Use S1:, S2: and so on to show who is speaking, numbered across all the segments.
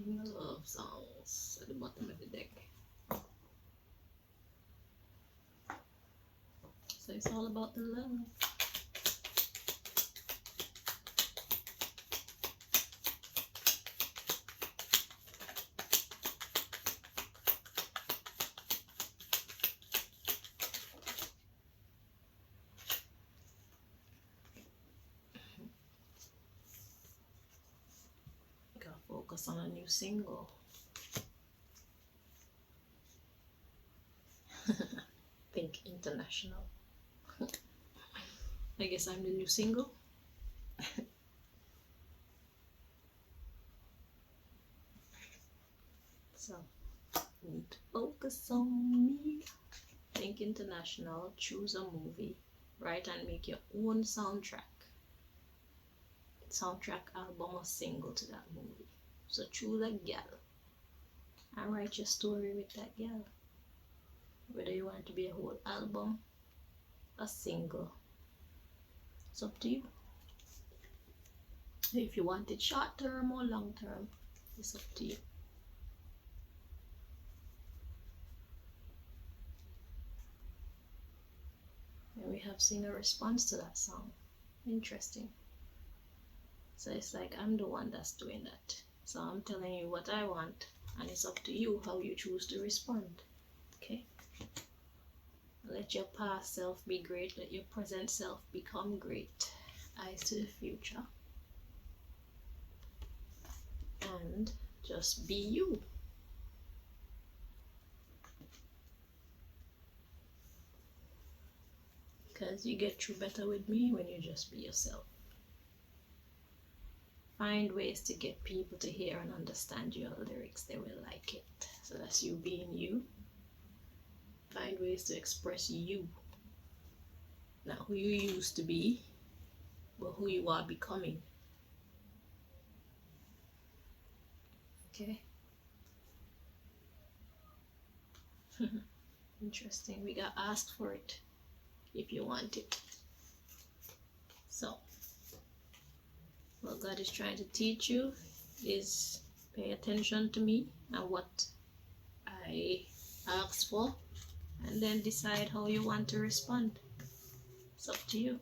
S1: Sing the love songs at the bottom of the deck. So it's all about the love. Gotta focus on a new single. Think international. I guess I'm the new single. So, need to focus on me. Think international, choose a movie, write and make your own soundtrack album or single to that movie. So choose a gal and write your story with that gal. Whether you want it to be a whole album, a single, it's up to you. If you want it short term or long term, it's up to you. And we have seen a response to that song. Interesting. So it's like I'm the one that's doing that. So I'm telling you what I want, and it's up to you how you choose to respond. Okay? Let your past self be great. Let your present self become great. Eyes to the future. And just be you. Because you get through better with me when you just be yourself. Find ways to get people to hear and understand your lyrics. They will like it. So that's you being you. Find ways to express you. Not who you used to be, but who you are becoming. Okay? Interesting. We got asked for it if you want it. So, what God is trying to teach you is pay attention to me and what I ask for, and then decide how you want to respond. It's up to you.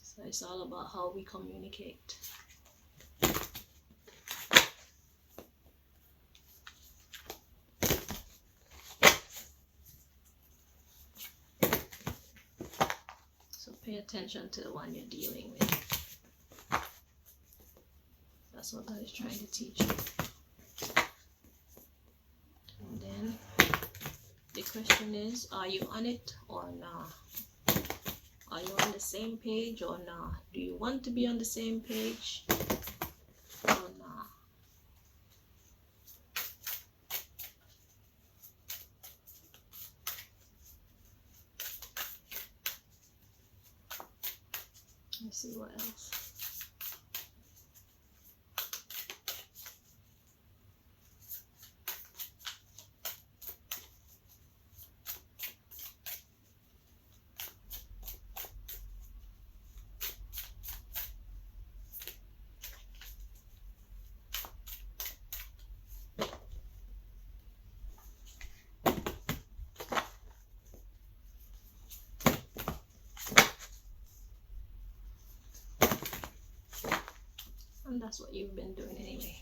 S1: So it's all about how we communicate. So pay attention to the one you're dealing with. That's what God is trying to teach you. And then the question is, are you on it or not? Are you on the same page or not? Do you want to be on the same page or not? Let's see what else. And that's what you've been doing anyway.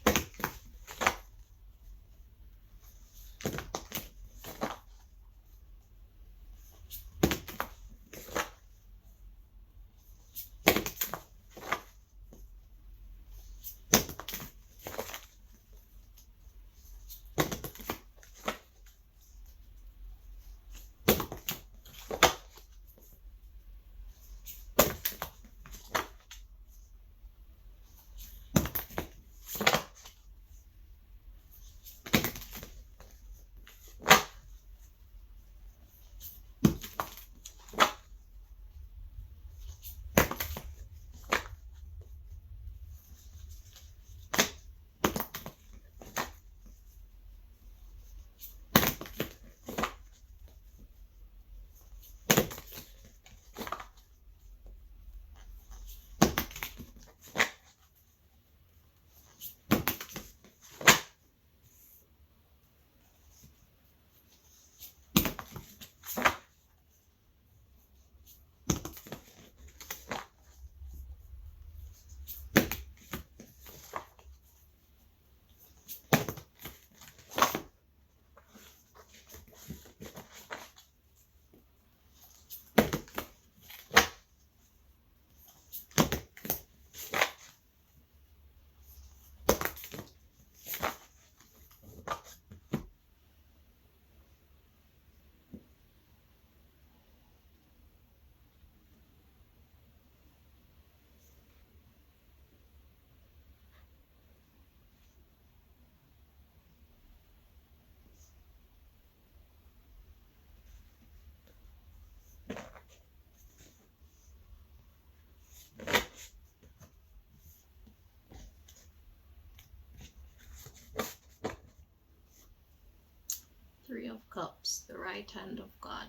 S1: Three of Cups, the right hand of God.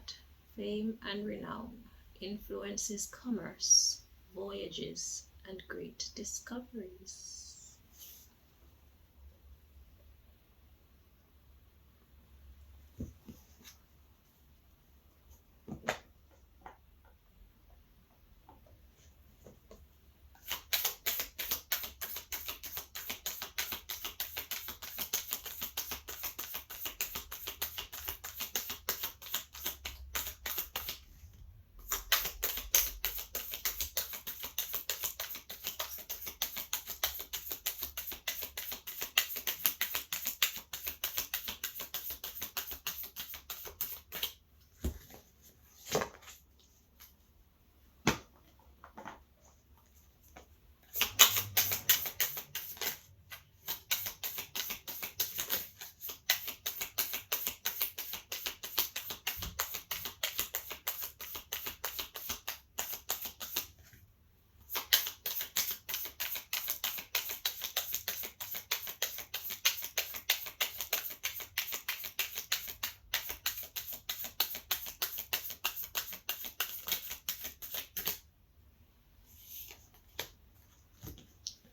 S1: Fame and renown, influences commerce, voyages, and great discoveries.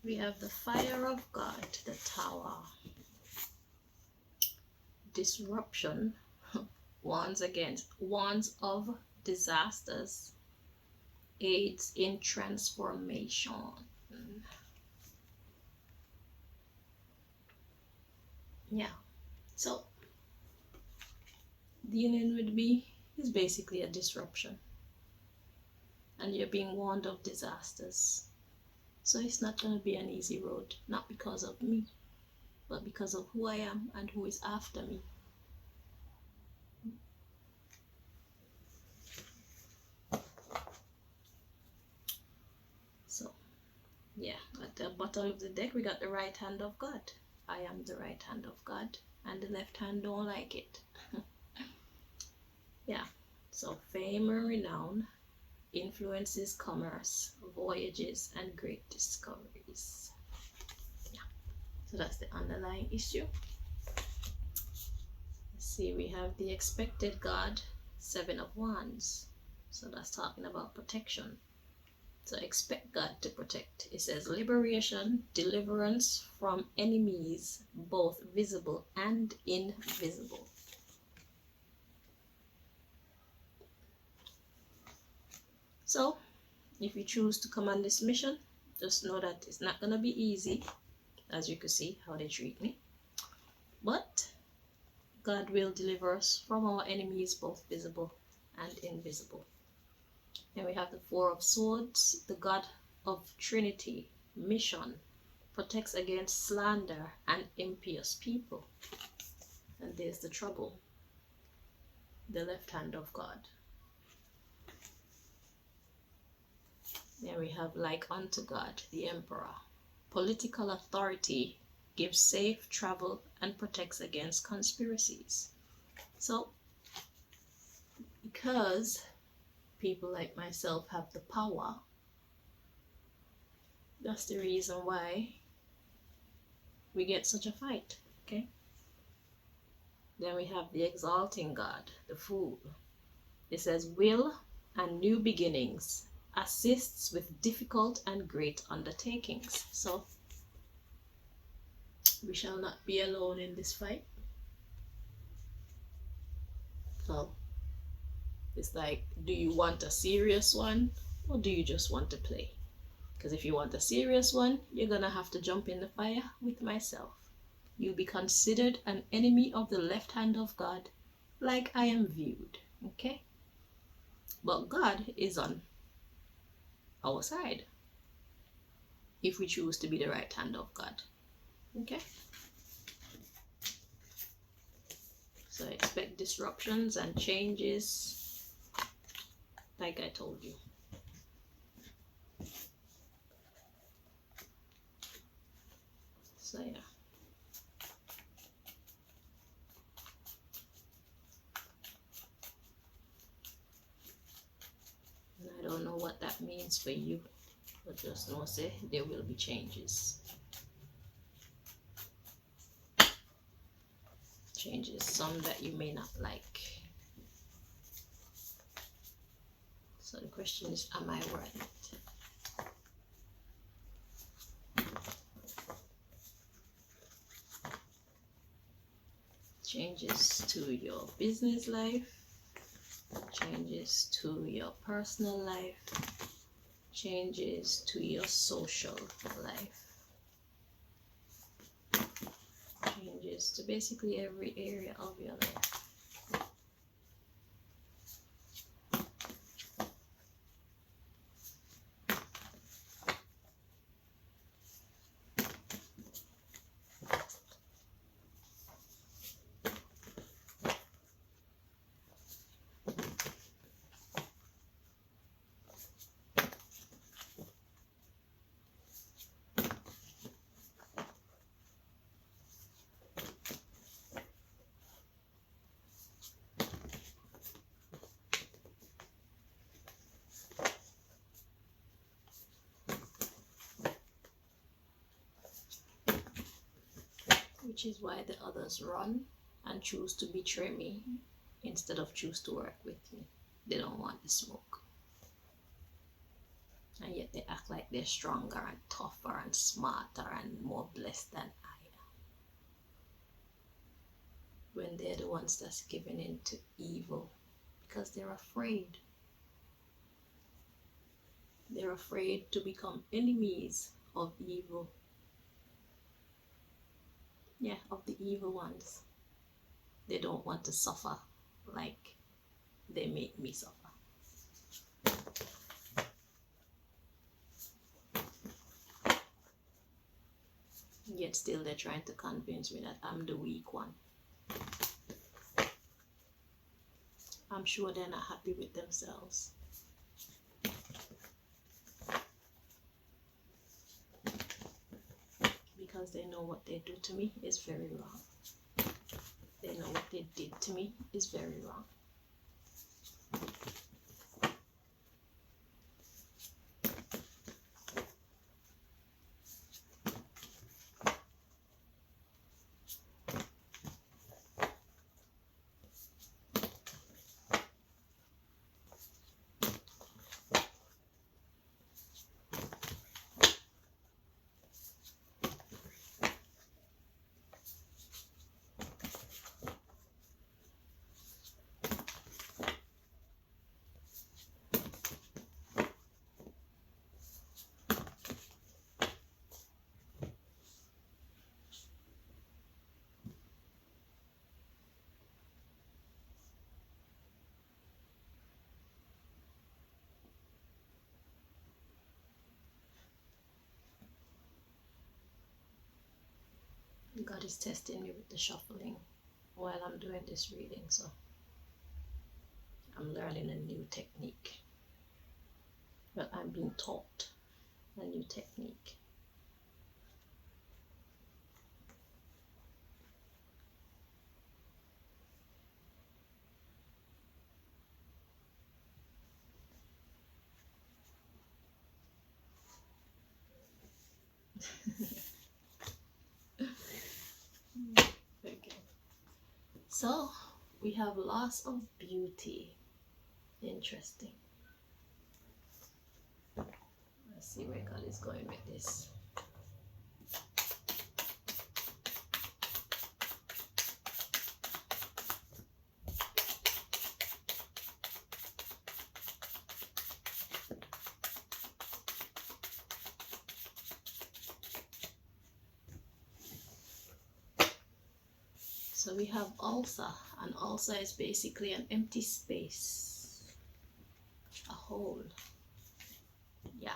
S1: We have the fire of God, the Tower. Disruption warns of disasters, aids in transformation. Yeah, so dealing with me is basically a disruption, and you're being warned of disasters. So it's not going to be an easy road, not because of me, but because of who I am and who is after me. So, yeah, at the bottom of the deck, we got the right hand of God. I am the right hand of God, and the left hand don't like it. Yeah, so fame and renown, influences commerce, voyages, and great discoveries. Yeah, so that's the underlying issue. Let's see, we have the expected God, Seven of Wands. So that's talking about protection. So expect God to protect. It says liberation, deliverance from enemies, both visible and invisible. So if you choose to come on this mission, just know that it's not going to be easy, as you can see how they treat me. But God will deliver us from our enemies, both visible and invisible. And we have the Four of Swords, the God of Trinity, mission, protects against slander and impious people. And there's the trouble, the left hand of God. Then we have like unto God, the Emperor, political authority, gives safe travel and protects against conspiracies. So, because people like myself have the power, that's the reason why we get such a fight, okay? Then we have the exalting God, the Fool. It says, will and new beginnings, assists with difficult and great undertakings. So we shall not be alone in this fight. So it's like, do you want a serious one or do you just want to play? Because if you want a serious one, you're gonna have to jump in the fire with myself. You'll be considered an enemy of the left hand of God, like I am viewed, okay? But God is on our side if we choose to be the right hand of God, okay? So expect disruptions and changes, like I told you. So yeah. And I don't know what that means for you, but just know, say, there will be changes. changes, some that you may not like. So the question is, am I worth it? Changes to your business life, changes to your personal life, changes to your social life, changes to basically every area of your life. Which is why the others run and choose to betray me instead of choose to work with me. They don't want the smoke. And yet they act like they're stronger and tougher and smarter and more blessed than I am. When they're the ones that's giving in to evil because they're afraid. They're afraid to become enemies of evil. Yeah, of the evil ones. They don't want to suffer like they make me suffer. Yet still they're trying to convince me that I'm the weak one. I'm sure they're not happy with themselves. Because they know what they do to me is very wrong. They know what they did to me is very wrong. God is testing me with the shuffling while I'm doing this reading, so I'm learning a new technique. But I'm being taught a new technique. Okay. So we have loss of beauty. Interesting. Let's see where God is going with this. So we have ulcer, and ulcer is basically an empty space, a hole. Yeah,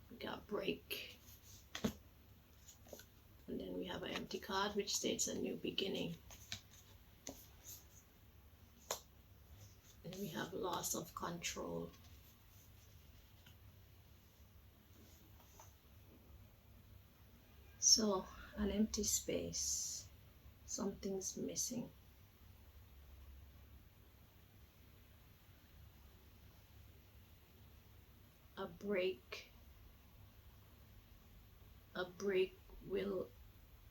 S1: we got break, and then we have an empty card which states a new beginning. And we have loss of control. So an empty space, something's missing. A break will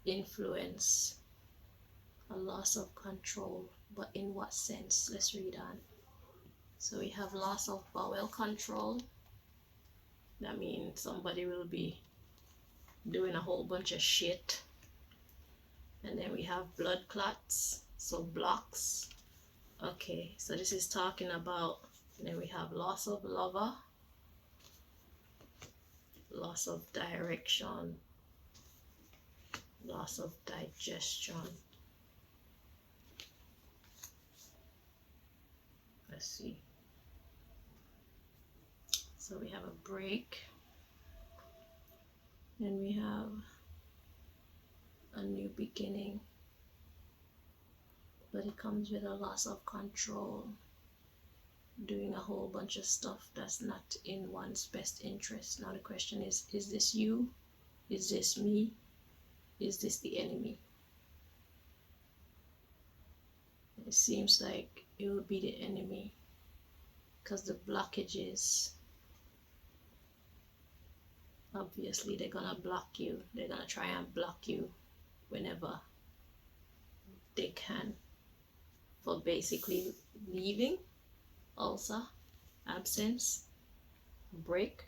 S1: influence A loss of control, but in what sense? Let's read on. So we have loss of bowel control. That means somebody will be doing a whole bunch of shit. And then we have blood clots, so blocks. Okay, so this is talking about, then we have loss of lover, loss of direction, loss of digestion. Let's see. So we have a break. Then we have a new beginning. But it comes with a loss of control. Doing a whole bunch of stuff that's not in one's best interest. Now the question is this you? Is this me? Is this the enemy? It seems like it will be the enemy, because the blockages, obviously they're gonna block you. They're gonna try and block you whenever they can, for basically leaving, ulcer, absence, break.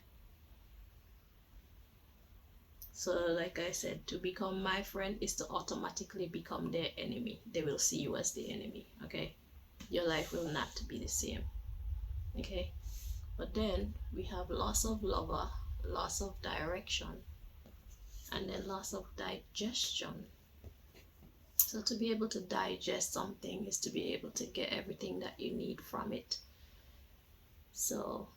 S1: So like I said, to become my friend is to automatically become their enemy. They will see you as the enemy, okay? Your life will not be the same, okay? But then we have loss of lover, loss of direction, and then loss of digestion. So to be able to digest something is to be able to get everything that you need from it. So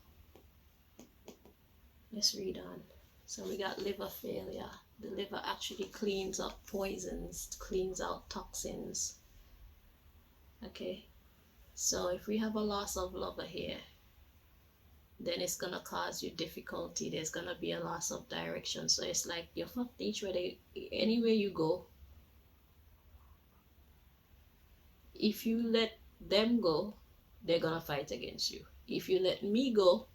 S1: let's read on. So we got liver failure. The liver actually cleans up poisons, cleans out toxins. Okay, so if we have a loss of liver here, then it's gonna cause you difficulty. There's gonna be a loss of direction. So it's like you're fucked each way. Anywhere you go, if you let them go, they're gonna fight against you. If you let me go,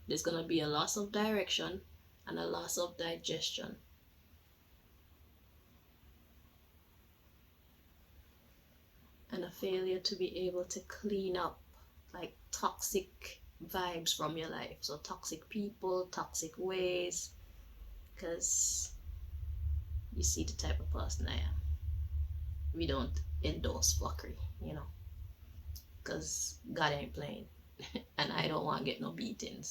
S1: there's gonna be a loss of direction and a loss of digestion. And a failure to be able to clean up like toxic vibes from your life. So toxic people, toxic ways, because you see the type of person I am. We don't endorse fuckery, you know, because God ain't playing. And I don't want to get no beatings.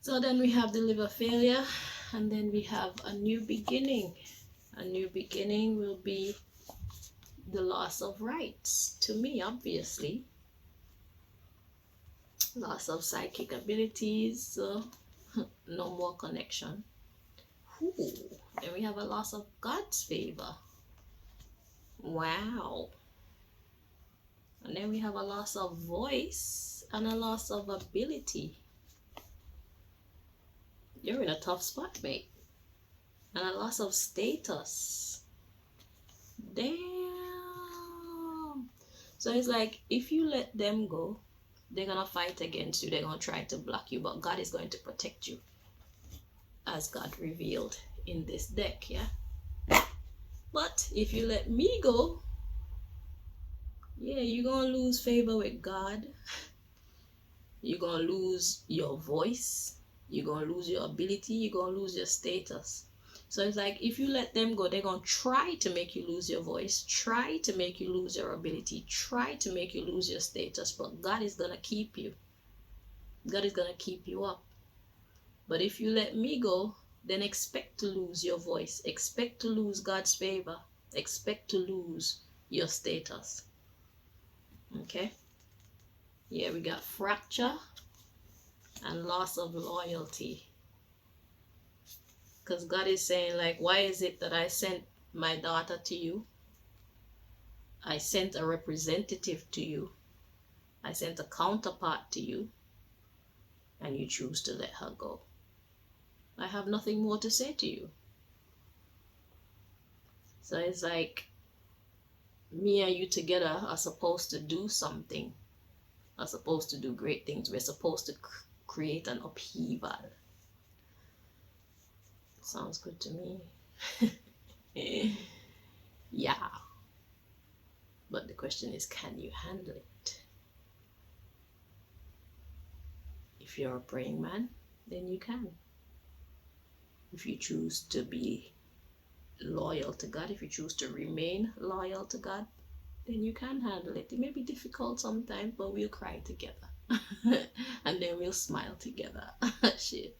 S1: So then we have the liver failure, and then we have a new beginning. A new beginning will be the loss of rights to me, obviously. Loss of psychic abilities, so no more connection. Ooh, then we have a loss of God's favor. Wow. And then we have a loss of voice and a loss of ability. You're in a tough spot, mate. And a loss of status. Damn. So it's like, if you let them go, they're gonna fight against you. They're gonna try to block you, but God is going to protect you, as God revealed in this deck, yeah? But if you let me go, yeah, you're gonna lose favor with God. You're gonna lose your voice. You're gonna lose your ability. You're gonna lose your status. So it's like, if you let them go, they're gonna try to make you lose your voice, try to make you lose your ability, try to make you lose your status, but God is gonna keep you. God is gonna keep you up. But if you let me go, then expect to lose your voice, expect to lose God's favor, expect to lose your status. Okay? Yeah, we got fracture and loss of loyalty. Because God is saying, like, why is it that I sent my daughter to you? I sent a representative to you. I sent a counterpart to you. And you choose to let her go. I have nothing more to say to you. So it's like, me and you together are supposed to do something. Are supposed to do great things. We're supposed to create an upheaval. Sounds good to me. Yeah. But the question is, can you handle it? If you're a praying man, then you can. If you choose to be loyal to God, if you choose to remain loyal to God, then you can handle it. It may be difficult sometimes, but we'll cry together. And then we'll smile together. Shit.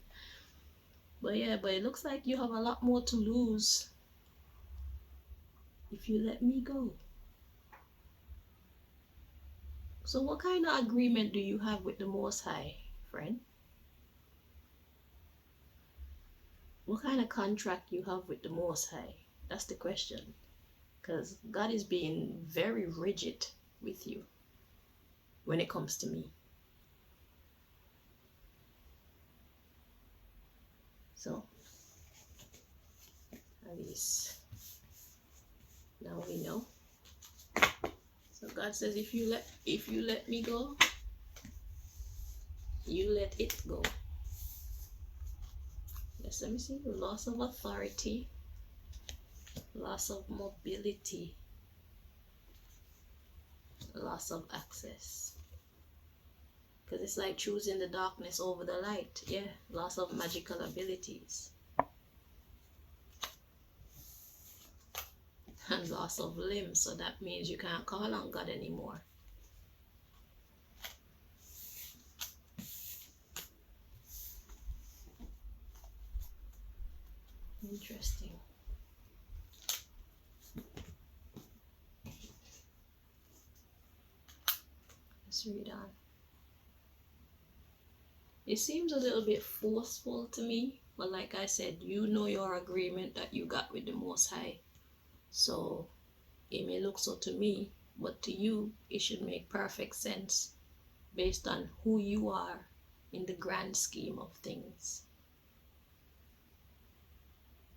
S1: But yeah, but it looks like you have a lot more to lose if you let me go. So what kind of agreement do you have with the Most High, friend? What kind of contract you have with the Most High? That's the question. Because God is being very rigid with you when it comes to me. So, at least now we know. So God says, if you let me go, you let it go. Yes, let me see. Loss of authority, loss of mobility, loss of access. Because it's like choosing the darkness over the light. Yeah, loss of magical abilities. And loss of limbs. So that means you can't call on God anymore. Interesting. Let's read on. It seems a little bit forceful to me, but like I said, you know your agreement that you got with the Most High. So it may look so to me, but to you, it should make perfect sense based on who you are in the grand scheme of things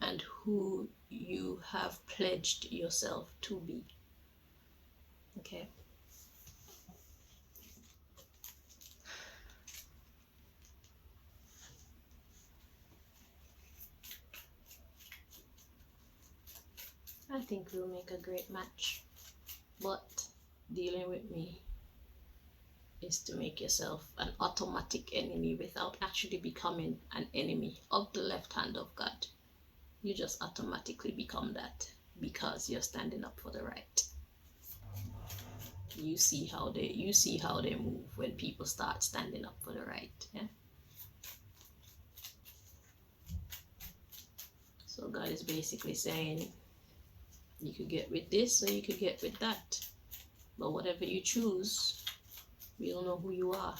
S1: and who you have pledged yourself to be. Okay. I think we'll make a great match, but dealing with me is to make yourself an automatic enemy without actually becoming an enemy of the left hand of God. You just automatically become that because you're standing up for the right. You see how they move when people start standing up for the right. Yeah. So God is basically saying, you could get with this or you could get with that, but whatever you choose, we don't know who you are.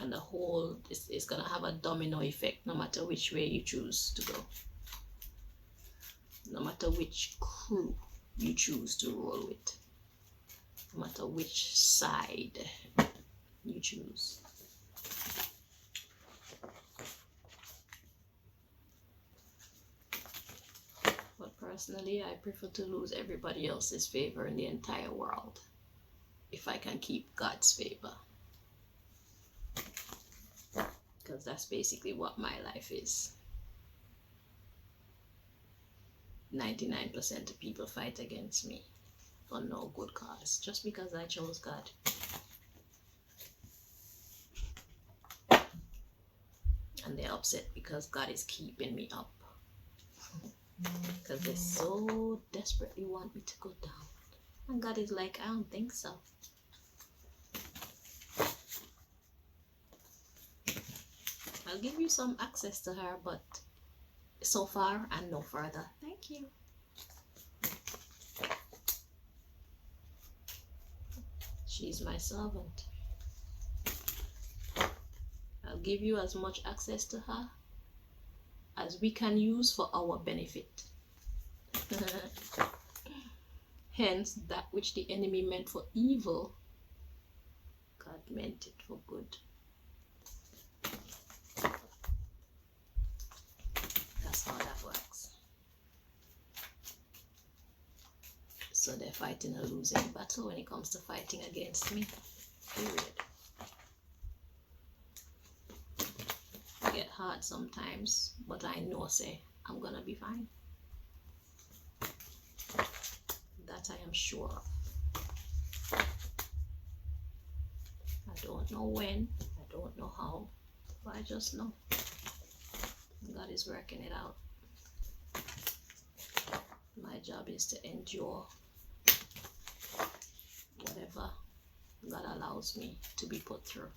S1: And the whole is gonna have a domino effect no matter which way you choose to go. No matter which crew you choose to roll with. No matter which side you choose. But personally, I prefer to lose everybody else's favor in the entire world if I can keep God's favor. Because that's basically what my life is. 99% of people fight against me for no good cause, just because I chose God. And they're upset because God is keeping me up. Because they so desperately want me to go down. And God is like, I don't think so. I'll give you some access to her, but so far and no further. Thank you. She's my servant. I'll give you as much access to her as we can use for our benefit. Hence, that which the enemy meant for evil, God meant it for good. That's how that works. So they're fighting a losing battle when it comes to fighting against me. Period. I get hard sometimes, but I know, say, I'm gonna be fine. That I am sure of. I don't know when, I don't know how, but I just know God is working it out. My job is to endure whatever God allows me to be put through.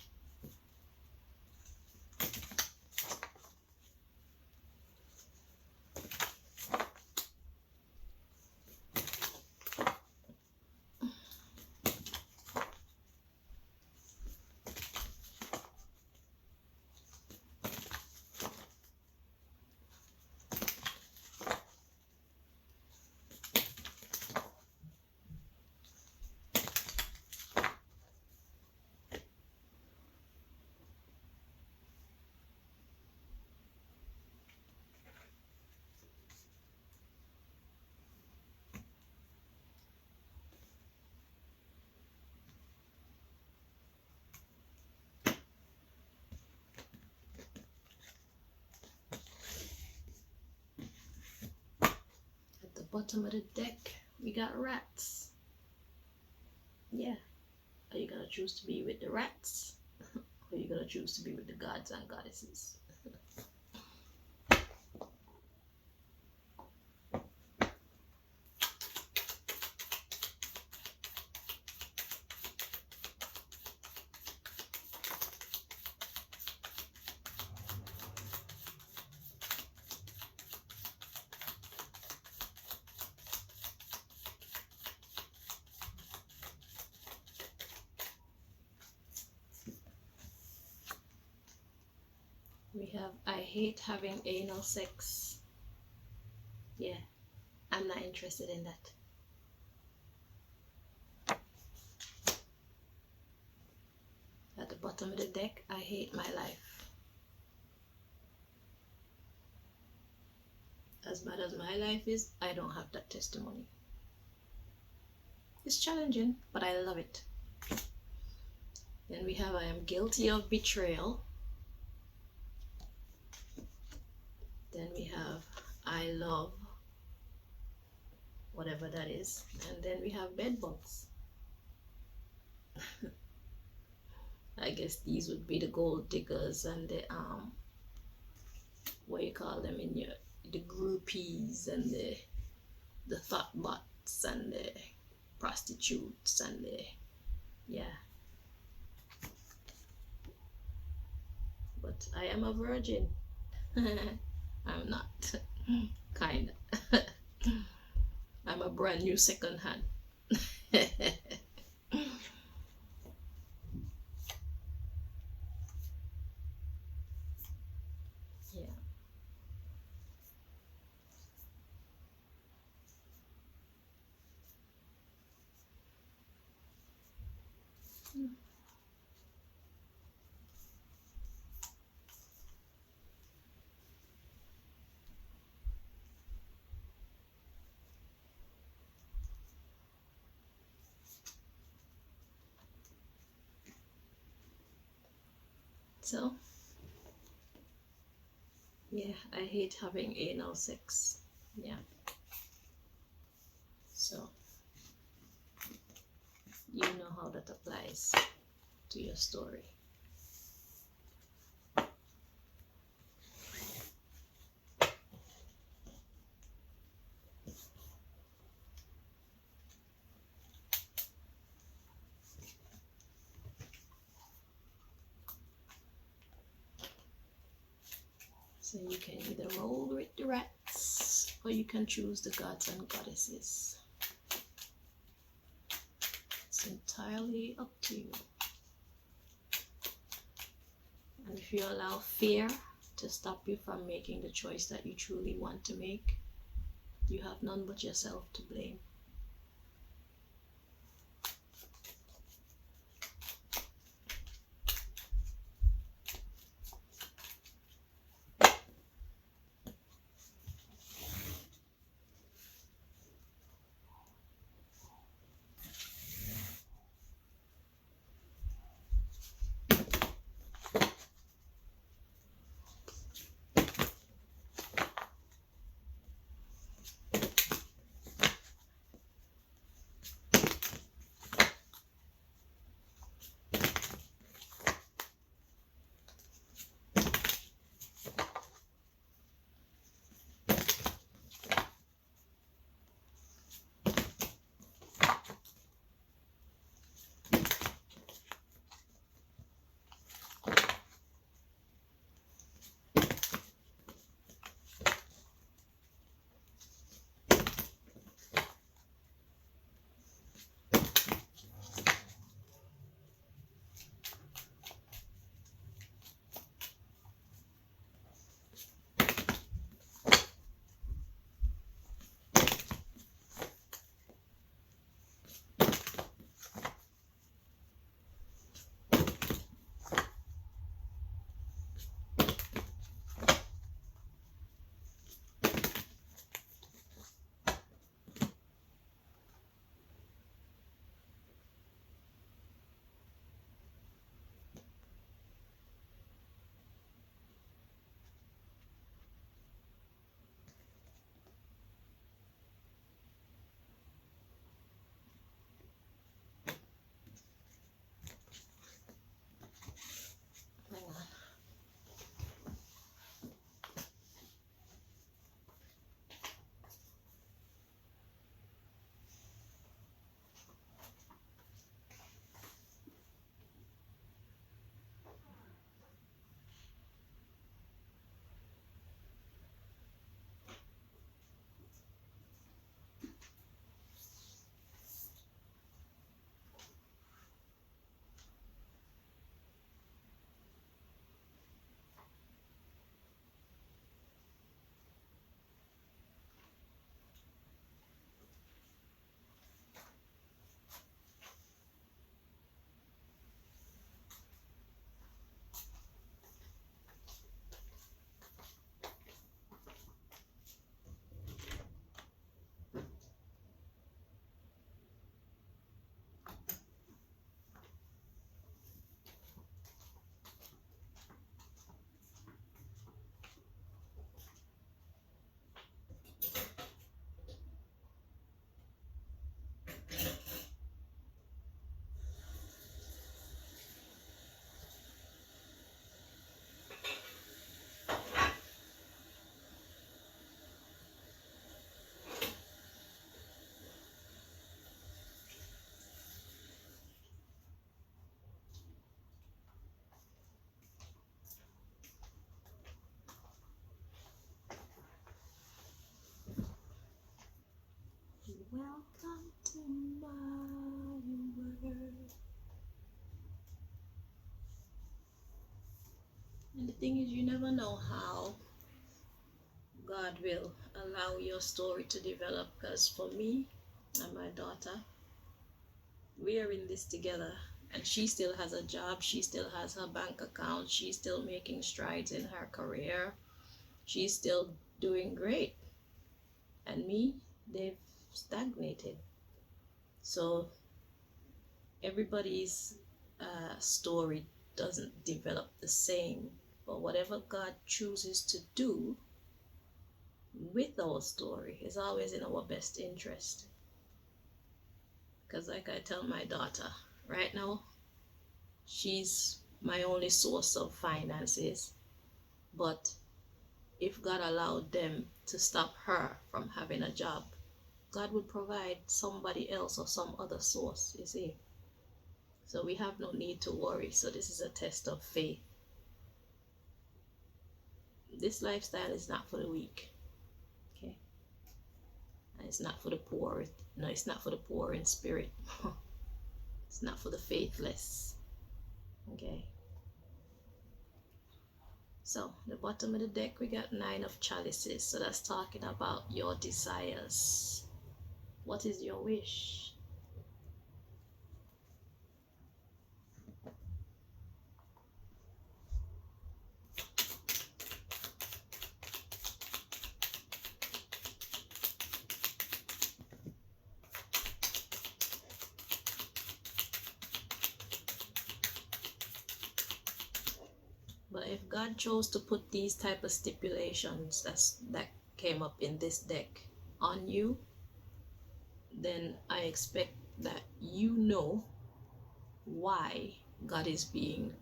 S1: At the bottom of the deck, we got rats. Yeah. Are you gonna choose to be with the rats? Or are you gonna choose to be with the gods and goddesses? We have, I hate having anal sex. Yeah, I'm not interested in that. At the bottom of the deck, I hate my life. As bad as my life is, I don't have that testimony. It's challenging, but I love it. Then we have, I am guilty of betrayal. Then we have, I love whatever that is. And then we have bed bugs. I guess these would be the gold diggers and the what you call them in your, the groupies and the thought bots and the prostitutes and the, yeah. But I am a virgin. I'm not. Kinda. I'm a brand new second hand. Yeah. So, yeah, I hate having anal sex. Yeah. So, you know how that applies to your story. So you can either roll with the rats or you can choose the gods and goddesses. It's entirely up to you. And if you allow fear to stop you from making the choice that you truly want to make, you have none but yourself to blame. Welcome to my world. And the thing is, you never know how God will allow your story to develop. Because for me and my daughter, we are in this together. And she still has a job, she still has her bank account, she's still making strides in her career, she's still doing great. And me, they've stagnated. So everybody's story doesn't develop the same. But whatever God chooses to do with our story is always in our best interest. Because, like I tell my daughter, right now, she's my only source of finances. But if God allowed them to stop her from having a job, God would provide somebody else or some other source, you see. So we have no need to worry. So this is a test of faith. This lifestyle is not for the weak, okay? And it's not for the poor. No, it's not for the poor in spirit. It's not for the faithless, okay? So the bottom of the deck, we got 9 of chalices. So that's talking about your desires. What is your wish? But if God chose to put these type of stipulations that came up in this deck on you, then I expect that you know why God is being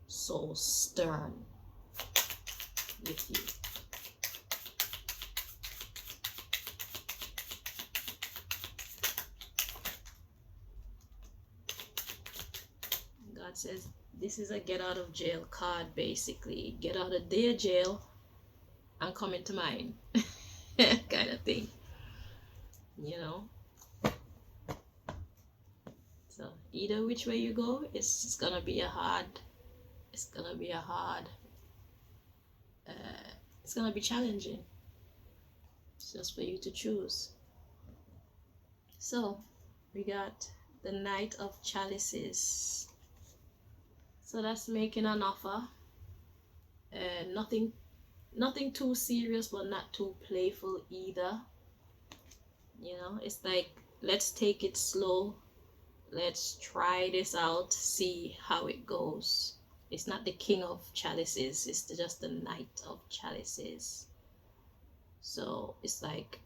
S1: so stern with you. God says this is a get out of jail card, basically. Get out of their jail and come into mine kind of thing, you know. So either which way you go, it's gonna be a hard, it's gonna be challenging. It's just for you to choose. So we got the Knight of Chalices. So that's making an offer. Nothing too serious, but not too playful either. You know, it's like, let's take it slow. Let's try this out, see how it goes. It's not the King of Chalices, it's just the Knight of Chalices. So it's like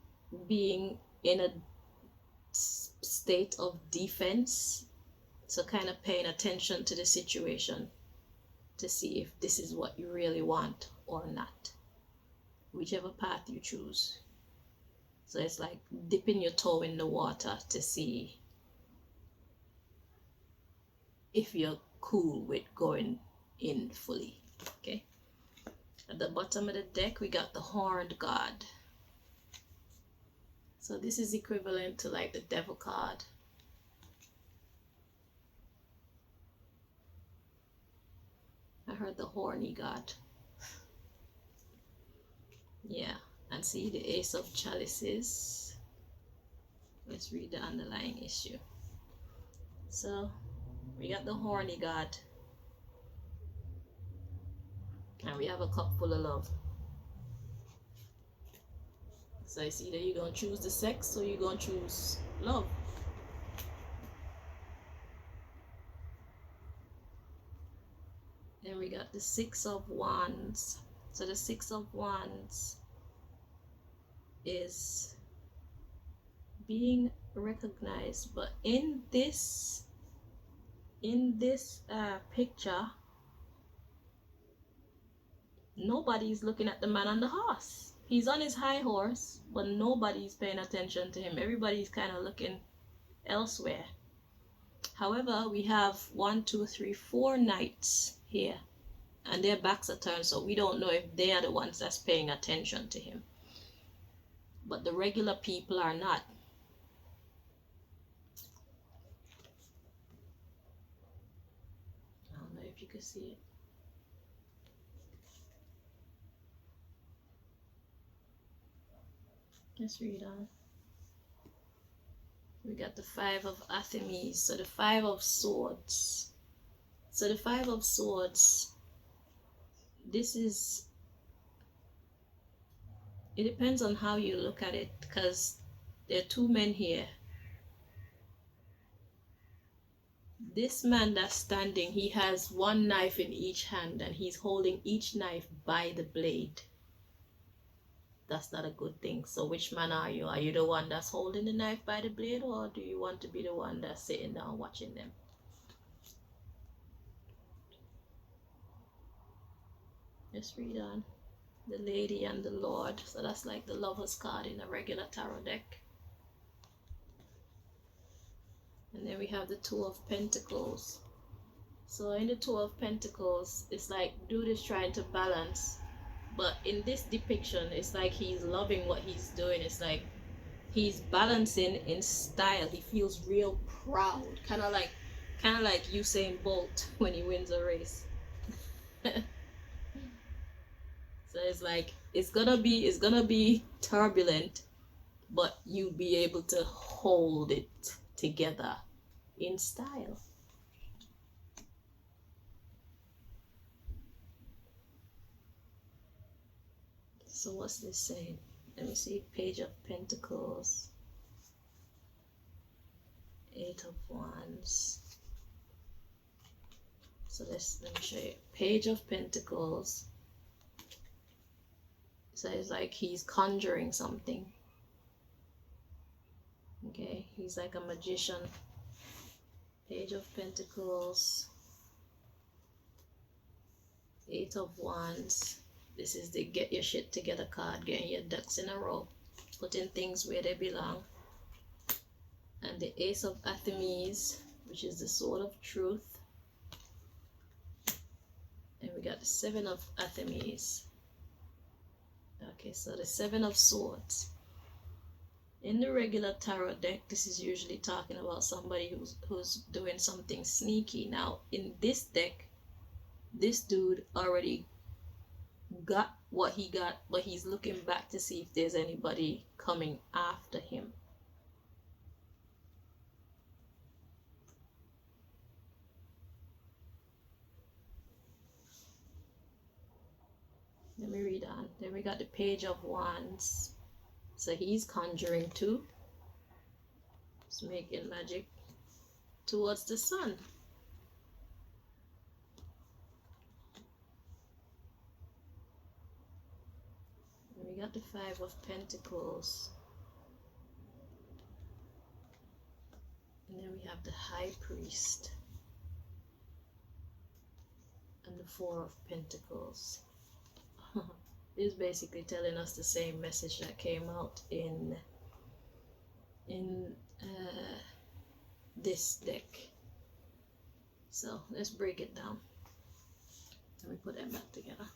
S1: being in a state of defense. So kind of paying attention to the situation to see if this is what you really want or not, whichever path you choose. So it's like dipping your toe in the water to see if you're cool with going in fully, okay? At the bottom of the deck, we got the Horned God. So this is equivalent to like the Devil card. I heard the Horny God. Yeah, and see the Ace of Chalices. Let's read the underlying issue. So we got the Horny God. And we have a cup full of love. So it's either you're going to choose the sex or you're going to choose love. Then we got the Six of Wands. So the Six of Wands is being recognized, but in this picture, nobody's looking at the man on the horse. He's on his high horse, but nobody's paying attention to him. Everybody's kind of looking elsewhere. However, we have 4 knights here, and their backs are turned, so we don't know if they are the ones that's paying attention to him. But the regular people are not. can see it. Let's read on. We got the Five of Artemis. So the Five of Swords. So the Five of Swords, this is, it depends on how you look at it, because there are two men here. This man that's standing, he has one knife in each hand and he's holding each knife by the blade. That's not a good thing. So which man are you? Are you the one that's holding the knife by the blade, or do you want to be the one that's sitting down watching them? Let's read on. The Lady and the Lord. So that's like the Lover's card in a regular tarot deck. And then we have the Two of Pentacles. So in the Two of Pentacles, it's like dude is trying to balance. But in this depiction, it's like he's loving what he's doing. It's like he's balancing in style. He feels real proud. Kind of like Usain Bolt when he wins a race. So it's like it's gonna be turbulent, but you'll be able to hold it together in style. So what's this saying? Let me see. Page of Pentacles, Eight of Wands. So let me show you. Page of Pentacles. So it's like he's conjuring something. Okay, he's like a magician. Page of Pentacles, Eight of Wands. This is the get your shit together card, getting your ducks in a row, putting things where they belong. And the Ace of Artemis, which is the Sword of Truth. And we got the Seven of Artemis. Okay, so the Seven of Swords. In the regular tarot deck, this is usually talking about somebody who's doing something sneaky. Now, in this deck, this dude already got what he got, but he's looking back to see if there's anybody coming after him. Let me read on. Then we got the Page of Wands. So he's conjuring too. He's making magic towards the sun. And we got the Five of Pentacles. And then we have the High Priest. And the Four of Pentacles. Is basically telling us the same message that came out in this deck. So let's break it down. Let me put them back together.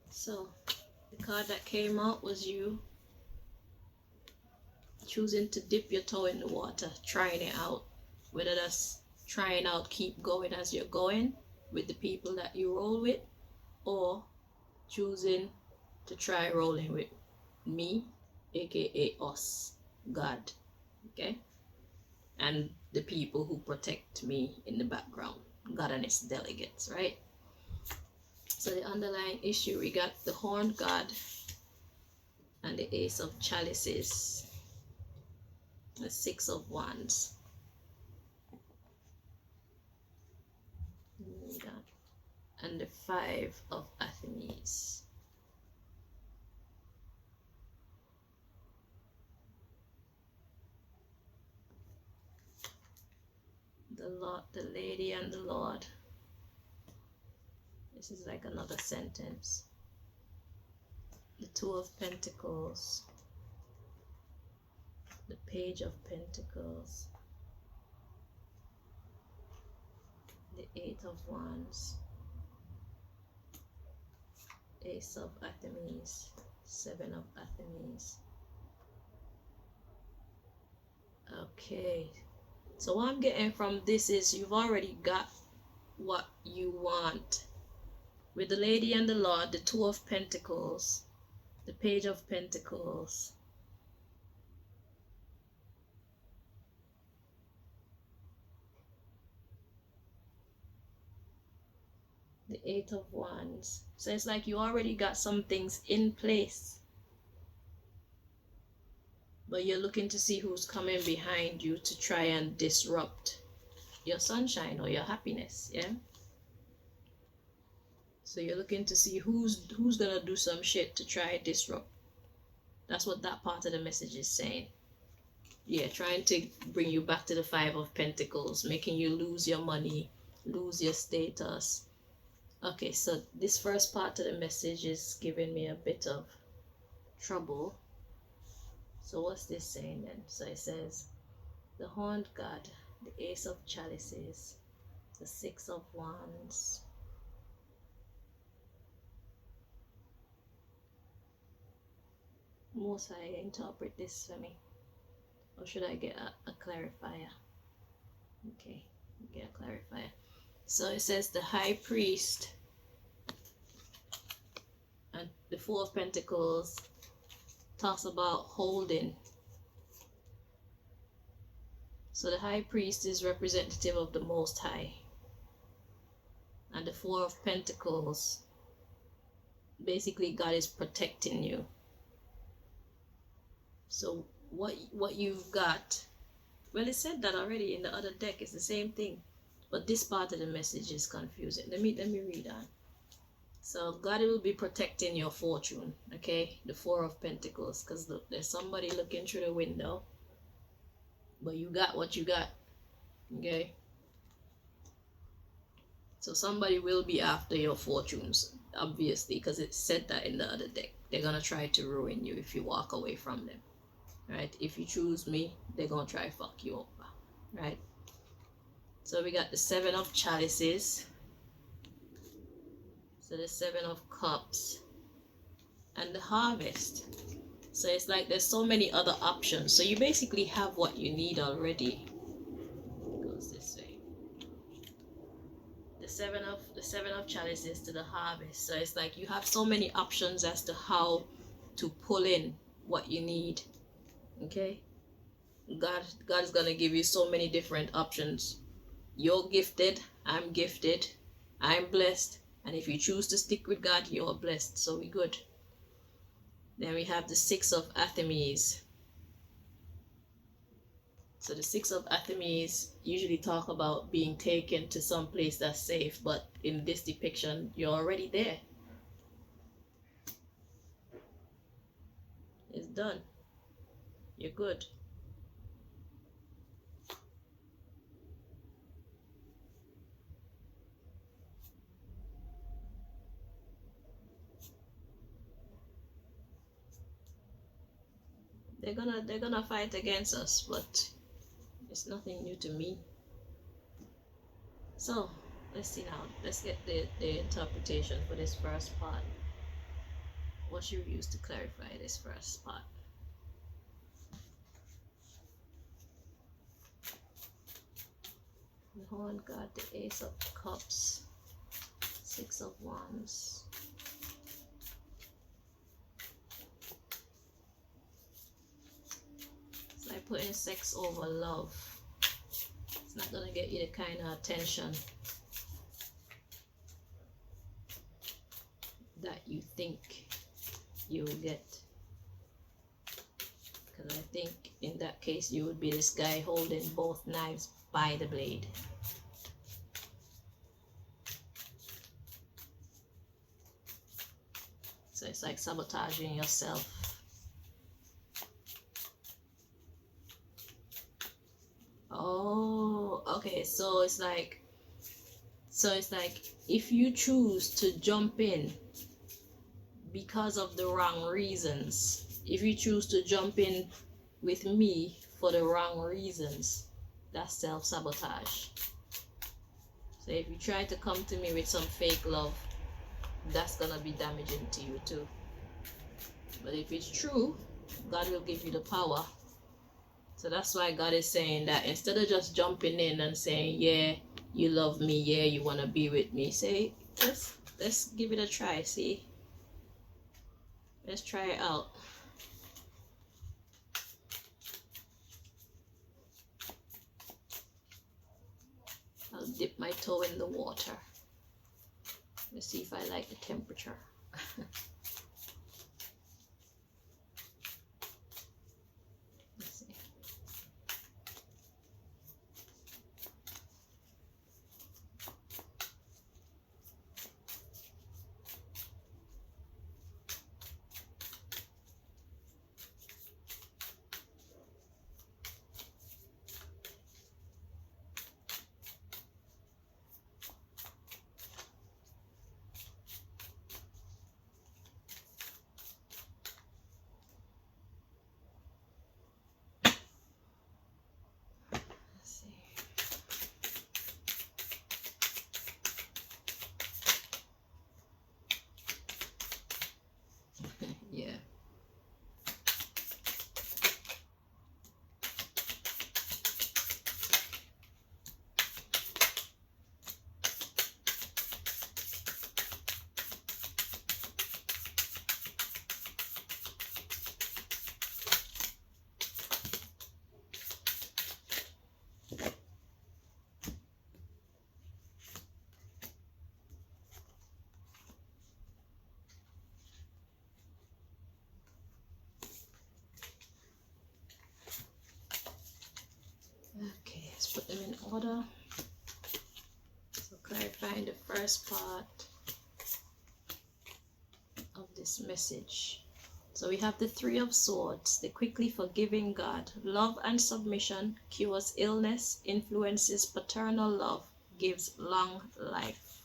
S1: So the card that came out was you choosing to dip your toe in the water, trying it out. Whether that's trying out, keep going as you're going with the people that you roll with, or choosing to try rolling with me, aka us, God, okay, and the people who protect me in the background, God and its delegates, right? So the underlying issue, we got the Horned God and the Ace of Chalices, the Six of Wands, and the Five of Artemis. The Lord, the Lady and the Lord. This is like another sentence. The Two of Pentacles, the Page of Pentacles, the Eight of Wands, Ace of Athenes, Seven of Athenes. Okay, so what I'm getting from this is you've already got what you want. With the Lady and the Lord, the Two of Pentacles, the Page of Pentacles, the Eight of Wands. So it's like you already got some things in place, but you're looking to see who's coming behind you to try and disrupt your sunshine or your happiness. Yeah, so you're looking to see who's gonna do some shit to try and disrupt. That's what that part of the message is saying. Yeah, trying to bring you back to the Five of Pentacles, making you lose your money, lose your status. Okay, so this first part of the message is giving me a bit of trouble. So what's this saying then? So it says the Horned God, the Ace of Chalices, the Six of Wands, Most High, interpret this for me. Or should I get a clarifier? Okay, get a clarifier. So it says the High Priest and the Four of Pentacles talks about holding. So the High Priest is representative of the Most High. And the Four of Pentacles, basically God is protecting you. So what you've got, well, it said that already in the other deck. It's the same thing, but this part of the message is confusing. Let me read on. So God will be protecting your fortune. Okay, the Four of Pentacles, because look, there's somebody looking through the window, but you got what you got. Okay, so somebody will be after your fortunes, obviously, because it said that in the other deck. They're gonna try to ruin you if you walk away from them. Right? If you choose me, they're gonna try to fuck you over. Right? So we got the Seven of Chalices, so the Seven of Cups, and the Harvest. So it's like there's so many other options. So you basically have what you need already. It goes this way. The seven of Chalices to the Harvest. So it's like you have so many options as to how to pull in what you need. Okay, God is gonna give you so many different options. You're gifted, I'm gifted, I'm blessed, and if you choose to stick with God, you're blessed. So we good. Then we have the Six of Athenes. So the Six of Athenes usually talk about being taken to some place that's safe, but in this depiction, you're already there. It's done. You're good. They're gonna fight against us, but it's nothing new to me. So let's see now. Let's get the interpretation for this first part. What should we use to clarify this first part? The Horned God, the Ace of Cups, Six of Wands. It's like putting sex over love. It's not gonna get you the kind of attention that you think you will get. Because I think in that case you would be this guy holding both knives by the blade. So it's like sabotaging yourself. Oh, okay. So it's like if you choose to jump in because of the wrong reasons, if you choose to jump in with me for the wrong reasons, that's self-sabotage. So if you try to come to me with some fake love that's gonna be damaging to you too. But if it's true, God will give you the power. So that's why God is saying that instead of just jumping in and saying, yeah, you love me, yeah, you want to be with me, say, let's give it a try. See, let's try it out. I'll dip my toe in the water. Let's see if I like the temperature. Let's see. Yeah. Okay, let's put them in order. So clarifying the first part of this message. So we have the Three of Swords, the quickly forgiving God. Love and submission cures illness, influences paternal love, gives long life.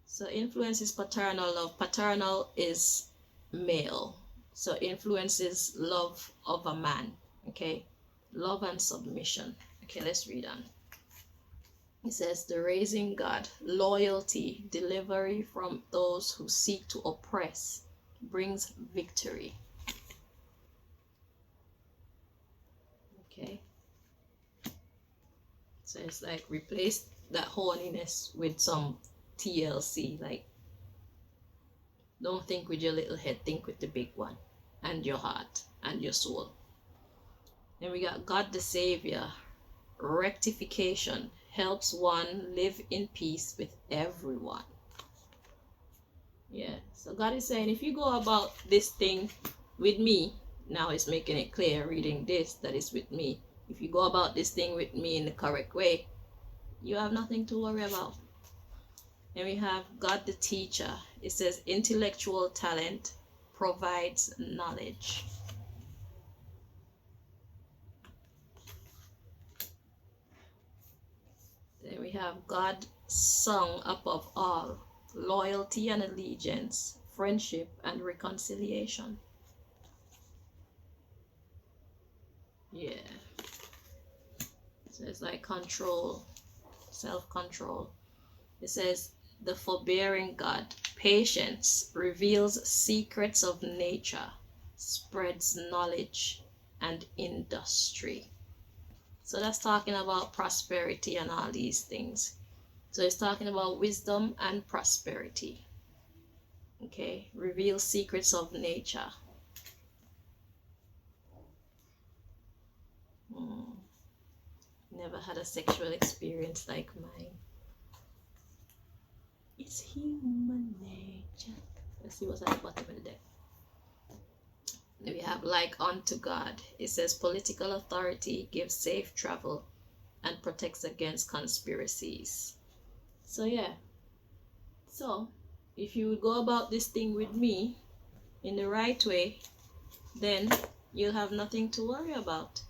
S1: So influences paternal love. Paternal is male. So influences love of a man. Okay. Love and submission. Okay, let's read on. It says, the raising God, loyalty, delivery from those who seek to oppress, brings victory. Okay. So it's like replace that horniness with some TLC. Like, don't think with your little head, think with the big one, and your heart and your soul. Then we got God the Savior, rectification, helps one live in peace with everyone. Yeah, so God is saying, if you go about this thing with me, now it's making it clear reading this that is with me. If you go about this thing with me in the correct way, you have nothing to worry about. And we have God the Teacher. It says intellectual talent provides knowledge. Then we have God sung above all, loyalty and allegiance, friendship and reconciliation. Yeah. So it's like control, self-control. It says the forbearing God, patience, reveals secrets of nature, spreads knowledge and industry. So that's talking about prosperity and all these things. So it's talking about wisdom and prosperity. Okay, reveal secrets of nature. Never had a sexual experience like mine. It's human nature. Let's see what's at the bottom of the deck. We have like unto God. It says political authority gives safe travel and protects against conspiracies. So yeah. So if you would go about this thing with me in the right way, then you'll have nothing to worry about.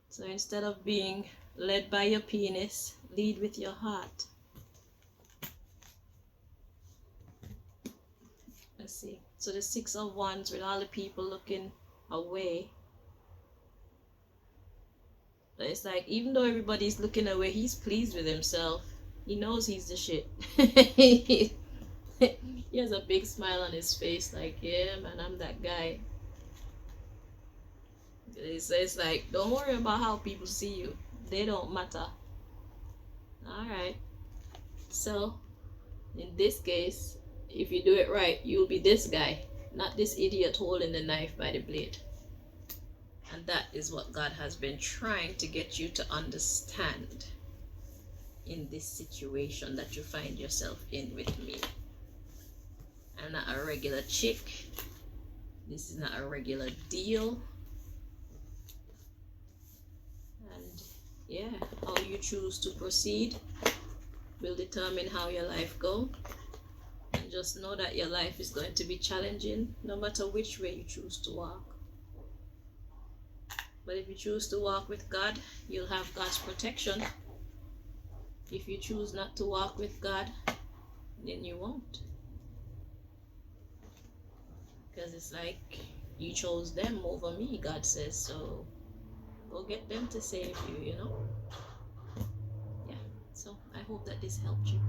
S1: So instead of being led by your penis, lead with your heart. Let's see. So the Six of Wands with all the people looking away. But it's like, even though everybody's looking away, he's pleased with himself. He knows he's the shit. He has a big smile on his face, like, yeah, man, I'm that guy. It's like, don't worry about how people see you. They don't matter. Alright. So, in this case, if you do it right, you'll be this guy, not this idiot holding the knife by the blade. And that is what God has been trying to get you to understand in this situation that you find yourself in with me. I'm not a regular chick. This is not a regular deal. And yeah, how you choose to proceed will determine how your life goes. And just know that your life is going to be challenging no matter which way you choose to walk. But if you choose to walk with God, you'll have God's protection. If you choose not to walk with God, then you won't. Because it's like, you chose them over me, God says. So go get them to save you, you know? Yeah. So I hope that this helped you.